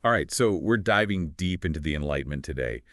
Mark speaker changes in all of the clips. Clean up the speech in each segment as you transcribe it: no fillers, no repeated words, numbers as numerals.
Speaker 1: All right, so we're diving deep into the Enlightenment today.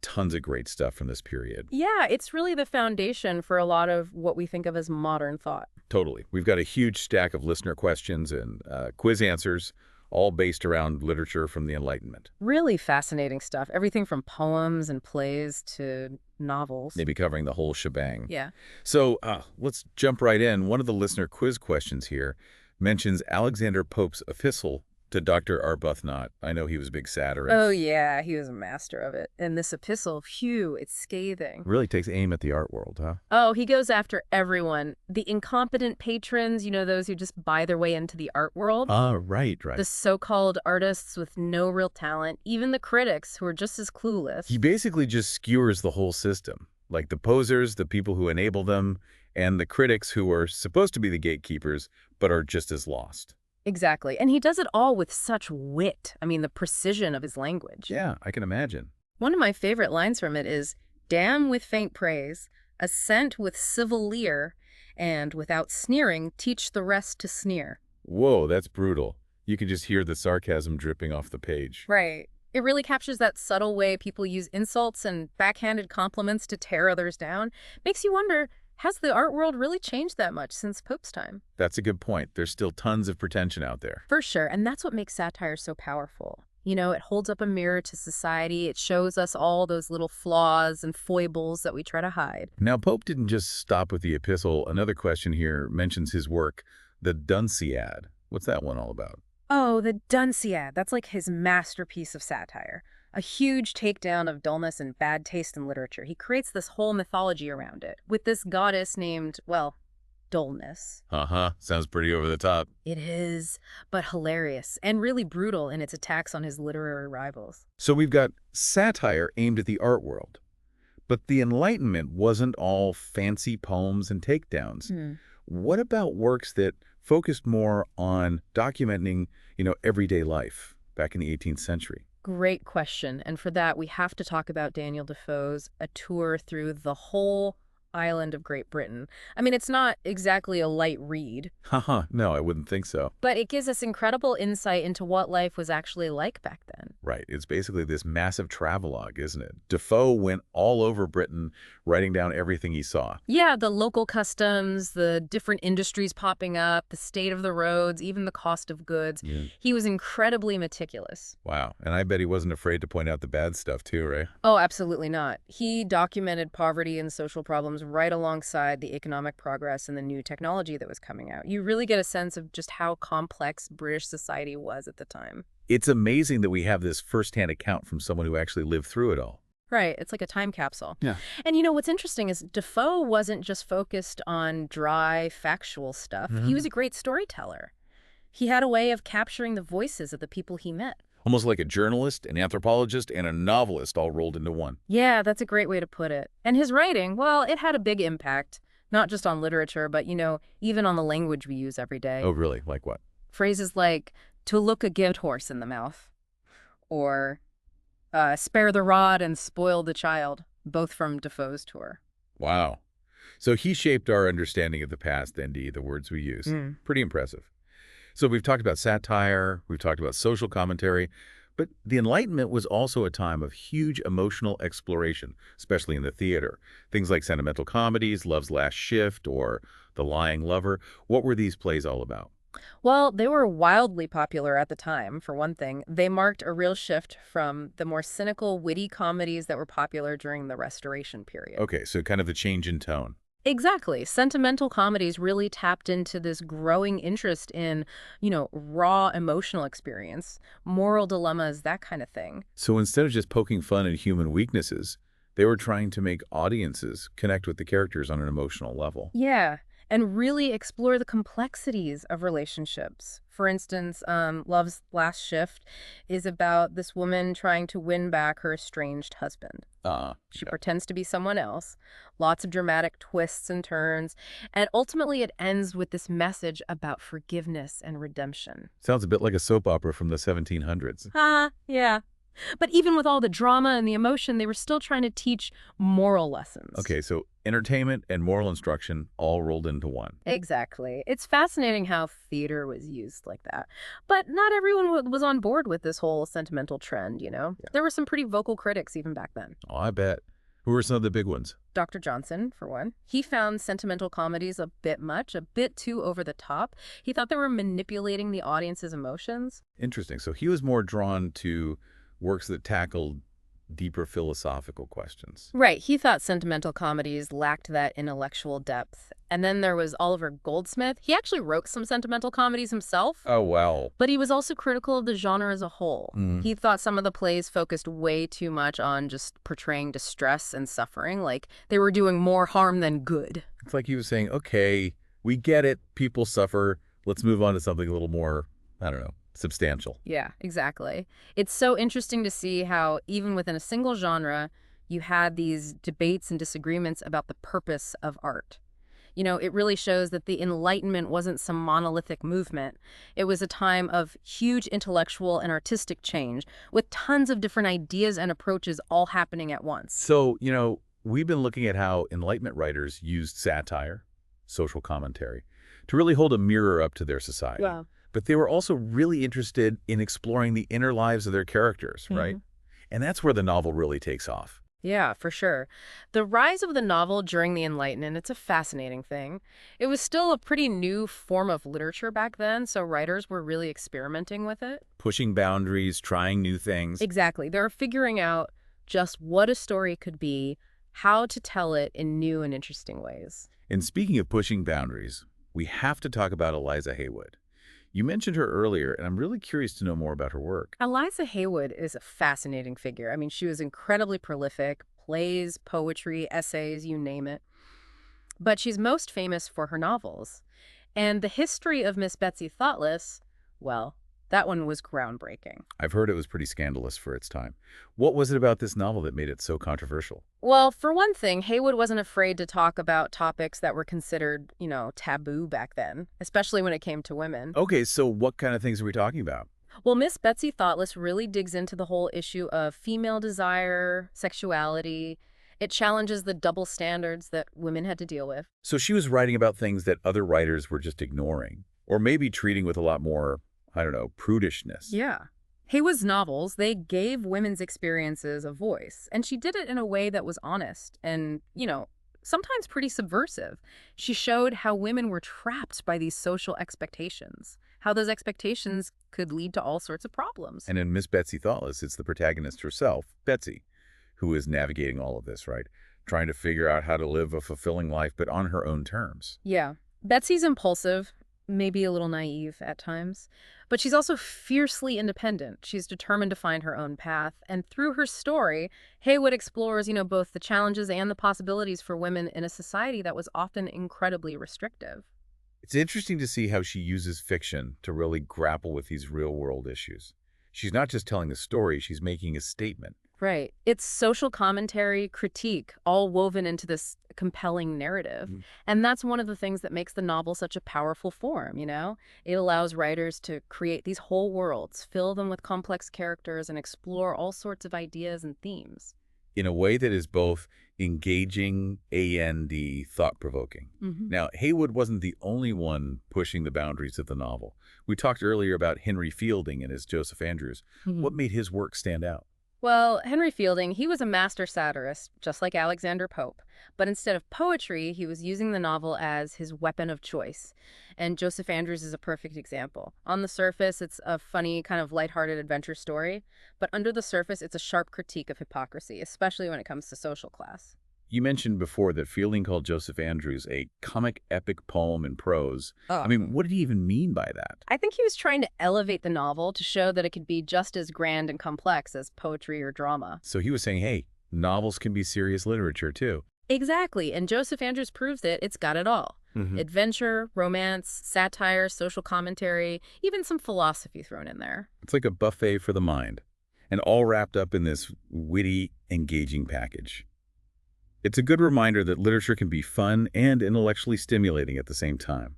Speaker 1: Tons of great stuff from this period.
Speaker 2: Yeah, it's really the foundation for a lot of what we think of as modern thought.
Speaker 1: Totally. We've got a huge stack of listener questions and quiz answers, all based around literature from the Enlightenment.
Speaker 2: Really fascinating stuff. Everything from poems and plays to novels.
Speaker 1: Maybe covering the whole shebang.
Speaker 2: Yeah.
Speaker 1: So let's jump right in. One of the listener quiz questions here mentions Alexander Pope's epistle to Dr. Arbuthnot. I know he was a big
Speaker 2: Oh,
Speaker 1: satirist.
Speaker 2: yeah, he was a master of it. And this epistle, phew, it's scathing.
Speaker 1: Really takes aim at the art world, huh?
Speaker 2: Oh, he goes after everyone. The incompetent patrons, those who just buy their way into the art world.
Speaker 1: Ah, right.
Speaker 2: The so-called artists with no real talent. Even the critics who are just as clueless.
Speaker 1: He basically just skewers the whole system, like the posers, the people who enable them, and the critics who are supposed to be the gatekeepers, but are just as lost.
Speaker 2: Exactly. And he does it all with such wit. I mean, the precision of his language.
Speaker 1: Yeah, I can imagine.
Speaker 2: One of my favorite lines from it is, damn with faint praise, assent with civil leer, and without sneering, teach the rest to sneer.
Speaker 1: Whoa, that's brutal. You can just hear the sarcasm dripping off the page.
Speaker 2: Right. It really captures that subtle way people use insults and backhanded compliments to tear others down. Makes you wonder, has the art world really changed that much since Pope's time?
Speaker 1: That's a good point. There's still tons of pretension out there.
Speaker 2: For sure, and that's what makes satire so powerful. It holds up a mirror to society. It shows us all those little flaws and foibles that we try to hide.
Speaker 1: Now, Pope didn't just stop with the epistle. Another question here mentions his work, the Dunciad. What's that one all about?
Speaker 2: Oh, the Dunciad. That's like his masterpiece of satire. A huge takedown of dullness and bad taste in literature. He creates this whole mythology around it, with this goddess named, well, dullness.
Speaker 1: Uh-huh. Sounds pretty over the top.
Speaker 2: It is, but hilarious, and really brutal in its attacks on his literary rivals.
Speaker 1: So we've got satire aimed at the art world. But the Enlightenment wasn't all fancy poems and takedowns. What about works that focused more on documenting, everyday life back in the 18th century?
Speaker 2: Great question. And for that, we have to talk about Daniel Defoe's A Tour Through the Whole Island of Great Britain. I mean, it's not exactly a light read,
Speaker 1: Haha, no, I wouldn't think so.
Speaker 2: but it gives us incredible insight into what life was actually like back then.
Speaker 1: Right, it's basically this massive travelogue, isn't it? Defoe went all over Britain, writing down everything he saw.
Speaker 2: Yeah, the local customs, the different industries popping up, the state of the roads, even the cost of goods.
Speaker 1: Yeah.
Speaker 2: He was incredibly meticulous.
Speaker 1: Wow, and I bet he wasn't afraid to point out the bad stuff too, right?
Speaker 2: Oh, absolutely not. He documented poverty and social problems right alongside the economic progress and the new technology that was coming out. You really get a sense of just how complex British society was at the time.
Speaker 1: It's amazing that we have this firsthand account from someone who actually lived through it all.
Speaker 2: Right, it's like a time capsule.
Speaker 1: Yeah.
Speaker 2: And what's interesting is Defoe wasn't just focused on dry, factual stuff. He was a great storyteller. He had a way of capturing the voices of the people he met.
Speaker 1: Almost like a journalist, an anthropologist, and a novelist all rolled into one.
Speaker 2: Yeah, that's a great way to put it. And his writing, well, it had a big impact, not just on literature, but, even on the language we use every day.
Speaker 1: Oh, really? Like what?
Speaker 2: Phrases like, to look a gift horse in the mouth, or spare the rod and spoil the child, both from Defoe's tour.
Speaker 1: Wow. So he shaped our understanding of the past, N.D., the words we use. Pretty impressive. So we've talked about satire, we've talked about social commentary, but the Enlightenment was also a time of huge emotional exploration, especially in the theater. Things like sentimental comedies, Love's Last Shift, or The Lying Lover. What were these plays all about?
Speaker 2: Well, they were wildly popular at the time, for one thing. They marked a real shift from the more cynical, witty comedies that were popular during the Restoration period.
Speaker 1: Okay, so kind of the change in tone.
Speaker 2: Exactly. Sentimental comedies really tapped into this growing interest in, raw emotional experience, moral dilemmas, that kind of thing.
Speaker 1: So instead of just poking fun at human weaknesses, they were trying to make audiences connect with the characters on an emotional level.
Speaker 2: Yeah, and really explore the complexities of relationships. For instance, Love's Last Shift is about this woman trying to win back her estranged husband. She pretends to be someone else, lots of dramatic twists and turns, and ultimately it ends with this message about forgiveness and redemption.
Speaker 1: Sounds a bit like a soap opera from the 1700s.
Speaker 2: Yeah. But even with all the drama and the emotion, they were still trying to teach moral lessons.
Speaker 1: Okay, so entertainment and moral instruction all rolled into one.
Speaker 2: Exactly. It's fascinating how theater was used like that. But not everyone was on board with this whole sentimental trend, you know?
Speaker 1: Yeah.
Speaker 2: There were some pretty vocal critics even back then.
Speaker 1: Oh, I bet. Who were some of the big ones?
Speaker 2: Dr. Johnson, for one. He found sentimental comedies a bit much, a bit too over the top. He thought they were manipulating the audience's emotions.
Speaker 1: Interesting. So he was more drawn to works that tackled deeper philosophical questions.
Speaker 2: Right. He thought sentimental comedies lacked that intellectual depth. And then there was Oliver Goldsmith. He actually wrote some sentimental comedies himself.
Speaker 1: Oh, wow.
Speaker 2: But he was also critical of the genre as a whole. He thought some of the plays focused way too much on just portraying distress and suffering, like they were doing more harm than good.
Speaker 1: It's like he was saying, okay, we get it. People suffer. Let's move on to something a little more, I don't know, substantial.
Speaker 2: Yeah, exactly. It's so interesting to see how even within a single genre, you had these debates and disagreements about the purpose of art. You know, it really shows that the Enlightenment wasn't some monolithic movement. It was a time of huge intellectual and artistic change, with tons of different ideas and approaches all happening at once.
Speaker 1: So, we've been looking at how Enlightenment writers used satire, social commentary, to really hold a mirror up to their society.
Speaker 2: Wow.
Speaker 1: But they were also really interested in exploring the inner lives of their characters, right? And that's where the novel really takes off.
Speaker 2: Yeah, for sure. The rise of the novel during the Enlightenment, it's a fascinating thing. It was still a pretty new form of literature back then, so writers were really experimenting with it.
Speaker 1: Pushing boundaries, trying new things.
Speaker 2: Exactly. They're figuring out just what a story could be, how to tell it in new and interesting ways.
Speaker 1: And speaking of pushing boundaries, we have to talk about Eliza Haywood. You mentioned her earlier, and I'm really curious to know more about her work.
Speaker 2: Eliza Haywood is a fascinating figure. I mean, she was incredibly prolific, plays, poetry, essays, you name it. But she's most famous for her novels. And the history of Miss Betsy Thoughtless, well, that one was groundbreaking.
Speaker 1: I've heard it was pretty scandalous for its time. What was it about this novel that made it so controversial?
Speaker 2: Well, for one thing, Haywood wasn't afraid to talk about topics that were considered, taboo back then, especially when it came to women.
Speaker 1: Okay, so what kind of things are we talking about?
Speaker 2: Well, Miss Betsy Thoughtless really digs into the whole issue of female desire, sexuality. It challenges the double standards that women had to deal with.
Speaker 1: So she was writing about things that other writers were just ignoring, or maybe treating with a lot more, I don't know, prudishness.
Speaker 2: Yeah. Haywood's novels, they gave women's experiences a voice, and she did it in a way that was honest and, sometimes pretty subversive. She showed how women were trapped by these social expectations, how those expectations could lead to all sorts of problems.
Speaker 1: And in Miss Betsy Thoughtless, it's the protagonist herself, Betsy, who is navigating all of this, right? Trying to figure out how to live a fulfilling life, but on her own terms.
Speaker 2: Yeah. Betsy's impulsive, maybe a little naive at times, but she's also fiercely independent. She's determined to find her own path. And through her story, Haywood explores, both the challenges and the possibilities for women in a society that was often incredibly restrictive.
Speaker 1: It's interesting to see how she uses fiction to really grapple with these real-world issues. She's not just telling a story, she's making a statement.
Speaker 2: Right. It's social commentary, critique, all woven into this compelling narrative. And that's one of the things that makes the novel such a powerful form, It allows writers to create these whole worlds, fill them with complex characters, and explore all sorts of ideas and themes.
Speaker 1: In a way that is both engaging and thought-provoking. Now, Haywood wasn't the only one pushing the boundaries of the novel. We talked earlier about Henry Fielding and his Joseph Andrews. What made his work stand out?
Speaker 2: Well, Henry Fielding, he was a master satirist, just like Alexander Pope. But instead of poetry, he was using the novel as his weapon of choice. And Joseph Andrews is a perfect example. On the surface, it's a funny, kind of lighthearted adventure story. But under the surface, it's a sharp critique of hypocrisy, especially when it comes to social class.
Speaker 1: You mentioned before that Fielding called Joseph Andrews a comic epic poem in prose.
Speaker 2: Oh.
Speaker 1: I mean, what did he even mean by that?
Speaker 2: I think he was trying to elevate the novel to show that it could be just as grand and complex as poetry or drama.
Speaker 1: So he was saying, hey, novels can be serious literature too.
Speaker 2: Exactly, and Joseph Andrews proves that it's got it all. Adventure, romance, satire, social commentary, even some philosophy thrown in there.
Speaker 1: It's like a buffet for the mind, and all wrapped up in this witty, engaging package. It's a good reminder that literature can be fun and intellectually stimulating at the same time.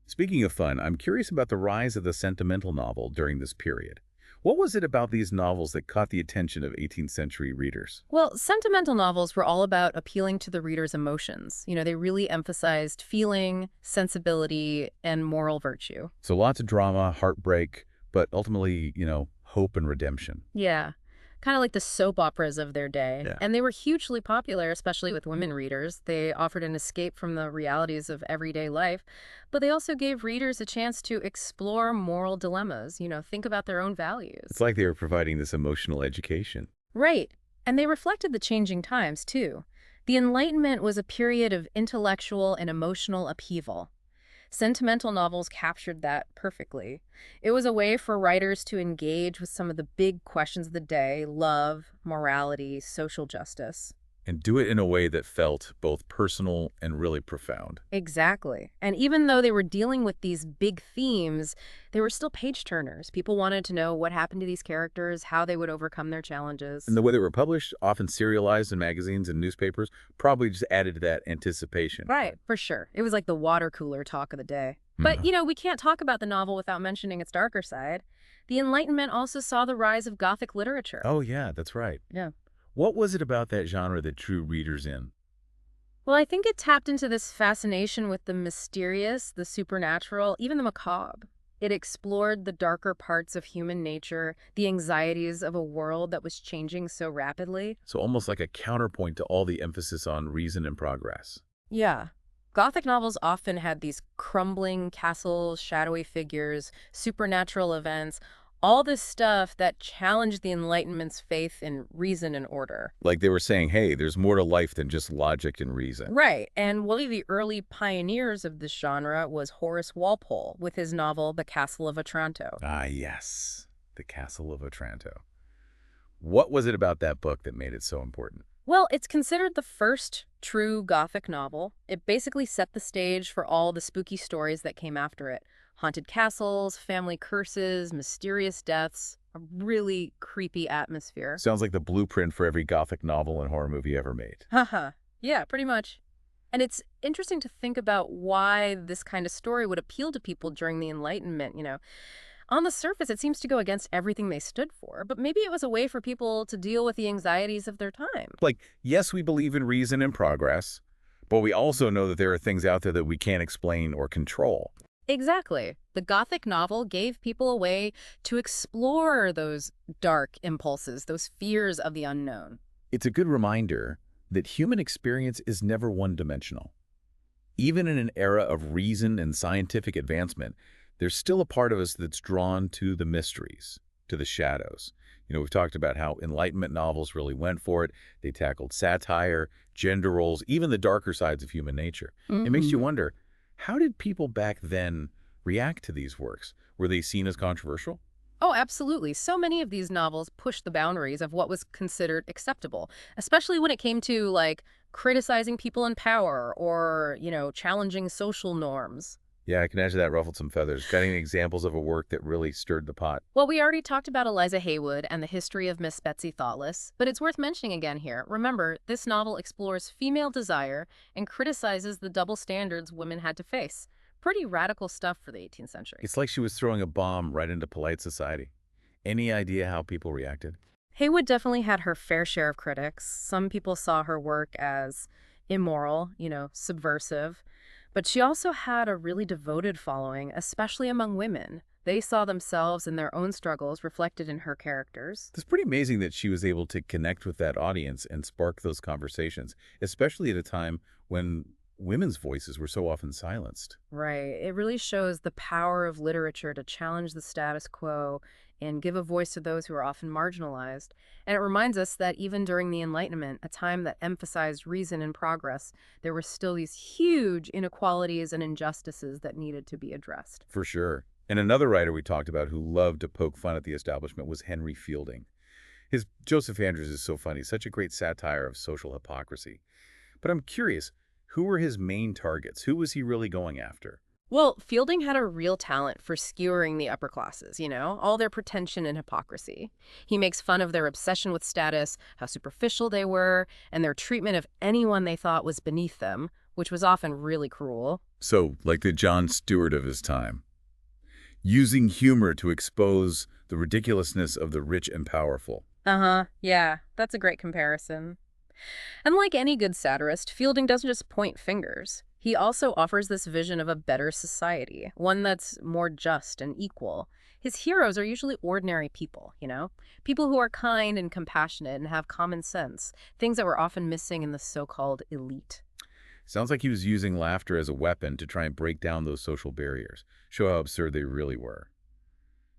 Speaker 1: Speaking of fun, I'm curious about the rise of the sentimental novel during this period. What was it about these novels that caught the attention of 18th century readers?
Speaker 2: Well, sentimental novels were all about appealing to the reader's emotions. They really emphasized feeling, sensibility, and moral virtue.
Speaker 1: So lots of drama, heartbreak, but ultimately, hope and redemption.
Speaker 2: Yeah, kind of like the soap operas of their day.
Speaker 1: Yeah.
Speaker 2: And they were hugely popular, especially with women readers. They offered an escape from the realities of everyday life, but they also gave readers a chance to explore moral dilemmas, think about their own values.
Speaker 1: It's like they were providing this emotional education.
Speaker 2: Right. And they reflected the changing times, too. The Enlightenment was a period of intellectual and emotional upheaval. Sentimental novels captured that perfectly. It was a way for writers to engage with some of the big questions of the day: love, morality, social justice.
Speaker 1: And do it in a way that felt both personal and really profound.
Speaker 2: Exactly. And even though they were dealing with these big themes, they were still page-turners. People wanted to know what happened to these characters, how they would overcome their challenges.
Speaker 1: And the way they were published, often serialized in magazines and newspapers, probably just added to that anticipation.
Speaker 2: Right, for sure. It was like the water cooler talk of the day. But, we can't talk about the novel without mentioning its darker side. The Enlightenment also saw the rise of Gothic literature.
Speaker 1: Oh, yeah, that's right.
Speaker 2: Yeah.
Speaker 1: What was it about that genre that drew readers in?
Speaker 2: Well, I think it tapped into this fascination with the mysterious, the supernatural, even the macabre. It explored the darker parts of human nature, the anxieties of a world that was changing so rapidly.
Speaker 1: So almost like a counterpoint to all the emphasis on reason and progress.
Speaker 2: Yeah. Gothic novels often had these crumbling castles, shadowy figures, supernatural events, all this stuff that challenged the Enlightenment's faith in reason and order.
Speaker 1: Like they were saying, hey, there's more to life than just logic and reason.
Speaker 2: Right, and one of the early pioneers of this genre was Horace Walpole with his novel The Castle of Otranto.
Speaker 1: Ah, yes, The Castle of Otranto. What was it about that book that made it so important?
Speaker 2: Well, it's considered the first true Gothic novel. It basically set the stage for all the spooky stories that came after it. Haunted castles, family curses, mysterious deaths, a really creepy atmosphere.
Speaker 1: Sounds like the blueprint for every Gothic novel and horror movie ever made.
Speaker 2: Haha. Yeah, pretty much. And it's interesting to think about why this kind of story would appeal to people during the Enlightenment. On the surface, it seems to go against everything they stood for, but maybe it was a way for people to deal with the anxieties of their time.
Speaker 1: Like, yes, we believe in reason and progress, but we also know that there are things out there that we can't explain or control.
Speaker 2: Exactly. The Gothic novel gave people a way to explore those dark impulses, those fears of the unknown.
Speaker 1: It's a good reminder that human experience is never one-dimensional. Even in an era of reason and scientific advancement, there's still a part of us that's drawn to the mysteries, to the shadows. We've talked about how Enlightenment novels really went for it. They tackled satire, gender roles, even the darker sides of human nature. It makes you wonder, how did people back then react to these works? Were they seen as controversial?
Speaker 2: Oh, absolutely. So many of these novels pushed the boundaries of what was considered acceptable, especially when it came to, criticizing people in power or, challenging social norms.
Speaker 1: Yeah, I can imagine that ruffled some feathers. Got any examples of a work that really stirred the pot?
Speaker 2: Well, we already talked about Eliza Haywood and the history of Miss Betsy Thoughtless, but it's worth mentioning again here. Remember, this novel explores female desire and criticizes the double standards women had to face. Pretty radical stuff for the 18th century.
Speaker 1: It's like she was throwing a bomb right into polite society. Any idea how people reacted?
Speaker 2: Haywood definitely had her fair share of critics. Some people saw her work as immoral, subversive. But she also had a really devoted following, especially among women. They saw themselves and their own struggles reflected in her characters.
Speaker 1: It's pretty amazing that she was able to connect with that audience and spark those conversations, especially at a time when women's voices were so often silenced.
Speaker 2: Right. It really shows the power of literature to challenge the status quo and give a voice to those who are often marginalized. And it reminds us that even during the Enlightenment, a time that emphasized reason and progress, there were still these huge inequalities and injustices that needed to be addressed.
Speaker 1: For sure. And another writer we talked about who loved to poke fun at the establishment was Henry Fielding. His Joseph Andrews is so funny, such a great satire of social hypocrisy. But I'm curious, who were his main targets? Who was he really going after?
Speaker 2: Well, Fielding had a real talent for skewering the upper classes, all their pretension and hypocrisy. He makes fun of their obsession with status, how superficial they were, and their treatment of anyone they thought was beneath them, which was often really cruel.
Speaker 1: So, like the Jon Stewart of his time, using humor to expose the ridiculousness of the rich and powerful.
Speaker 2: Uh-huh. Yeah, that's a great comparison. And like any good satirist, Fielding doesn't just point fingers. He also offers this vision of a better society, one that's more just and equal. His heroes are usually ordinary people, people who are kind and compassionate and have common sense, things that were often missing in the so-called elite.
Speaker 1: Sounds like he was using laughter as a weapon to try and break down those social barriers, show how absurd they really were.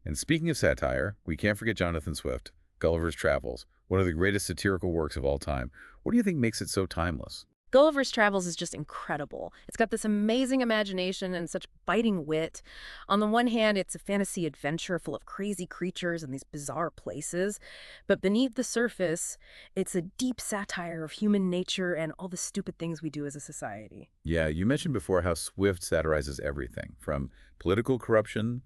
Speaker 1: And speaking of satire, we can't forget Jonathan Swift, Gulliver's Travels, one of the greatest satirical works of all time. What do you think makes it so timeless?
Speaker 2: Gulliver's Travels is just incredible. It's got this amazing imagination and such biting wit. On the one hand, it's a fantasy adventure full of crazy creatures and these bizarre places. But beneath the surface, it's a deep satire of human nature and all the stupid things we do as a society.
Speaker 1: Yeah, you mentioned before how Swift satirizes everything, from political corruption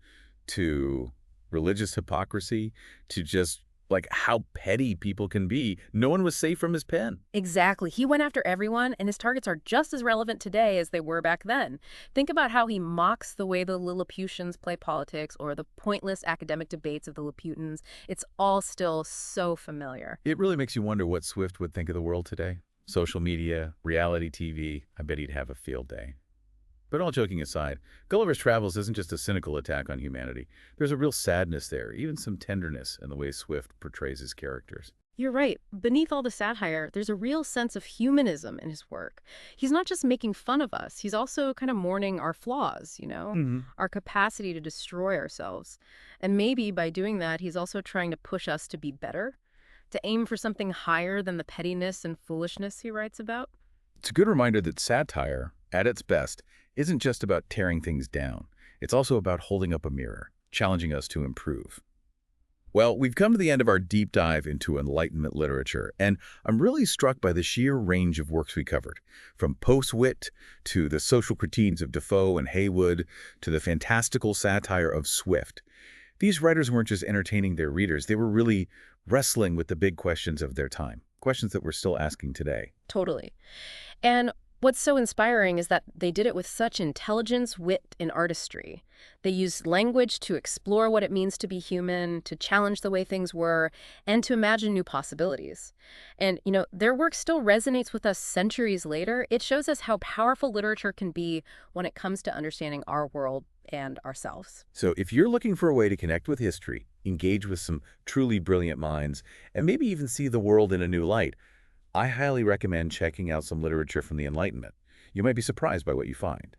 Speaker 1: to religious hypocrisy to just like how petty people can be. No one was safe from his pen.
Speaker 2: Exactly. He went after everyone, and his targets are just as relevant today as they were back then. Think about how he mocks the way the Lilliputians play politics or the pointless academic debates of the Lilliputans. It's all still so familiar.
Speaker 1: It really makes you wonder what Swift would think of the world today. Social media, reality TV, I bet he'd have a field day. But all joking aside, Gulliver's Travels isn't just a cynical attack on humanity. There's a real sadness there, even some tenderness in the way Swift portrays his characters.
Speaker 2: You're right. Beneath all the satire, there's a real sense of humanism in his work. He's not just making fun of us. He's also kind of mourning our flaws, our capacity to destroy ourselves. And maybe by doing that, he's also trying to push us to be better, to aim for something higher than the pettiness and foolishness he writes about.
Speaker 1: It's a good reminder that satire, at its best, isn't just about tearing things down. It's also about holding up a mirror, challenging us to improve. Well, we've come to the end of our deep dive into Enlightenment literature, and I'm really struck by the sheer range of works we covered, from post-wit to the social critiques of Defoe and Haywood to the fantastical satire of Swift. These writers weren't just entertaining their readers, they were really wrestling with the big questions of their time, questions that we're still asking today.
Speaker 2: Totally. And what's so inspiring is that they did it with such intelligence, wit, and artistry. They used language to explore what it means to be human, to challenge the way things were, and to imagine new possibilities. And, their work still resonates with us centuries later. It shows us how powerful literature can be when it comes to understanding our world and ourselves.
Speaker 1: So if you're looking for a way to connect with history, engage with some truly brilliant minds, and maybe even see the world in a new light, I highly recommend checking out some literature from the Enlightenment. You might be surprised by what you find.